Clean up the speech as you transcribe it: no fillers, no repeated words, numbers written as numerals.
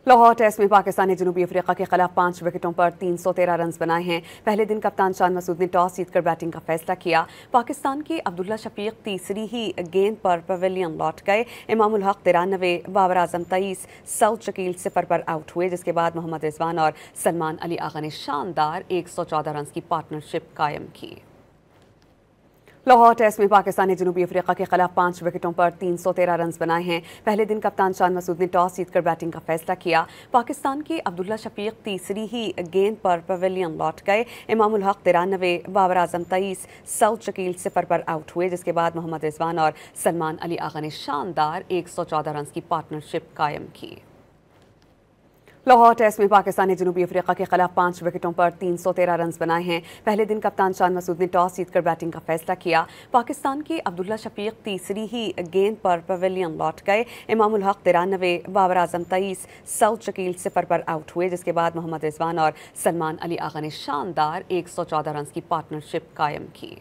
Lahore test में पाकिस्तान ने जनूबी अफ्रीका के खिलाफ 5 विकेटों पर 313 रन बनाए हैं। पहले दिन कप्तान शान मसूद ने टॉस जीतकर बैटिंग का फैसला किया। पाकिस्तान के अब्दुल्ला शफीक तीसरी ही गेंद पर पवेलियन लौट गए। इमामुल हक 93, बाबर आजम 23, सऊद शकील 0 पर आउट हुए, जिसके बाद मोहम्मद रिजवान और सलमान अली आगा ने शानदार 114 रन की पार्टनरशिप कायम की। लाहौर टेस्ट में पाकिस्तान ने जनूबी अफ्रीका के खिलाफ 5 विकेटों पर 313 रन बनाए हैं। पहले दिन कप्तान शान मसूद ने टॉस जीतकर बैटिंग का फैसला किया। पाकिस्तान के अब्दुल्ला शफीक तीसरी ही गेंद पर पवेलियन लौट गए। इमामुल हक 93, बाबर आजम 23, सऊद शकील 0 पर आउट हुए, जिसके बाद मोहम्मद रिजवान और सलमान अली आगा ने शानदार 114 रन की पार्टनरशिप कायम की। लाहौर टेस्ट में पाकिस्तान ने जनूबी अफ्रीका के खिलाफ 5 विकेटों पर 313 रन बनाए हैं। पहले दिन कप्तान शान मसूद ने टॉस जीतकर बैटिंग का फैसला किया। पाकिस्तान के अब्दुल्ला शफीक तीसरी ही गेंद पर पवेलियन लौट गए। इमामुल हक 93, बाबर आजम 23, सऊद शकील 0 पर आउट हुए, जिसके बाद मोहम्मद रिजवान और सलमान अली आगा ने शानदार 114 रन की पार्टनरशिप कायम की।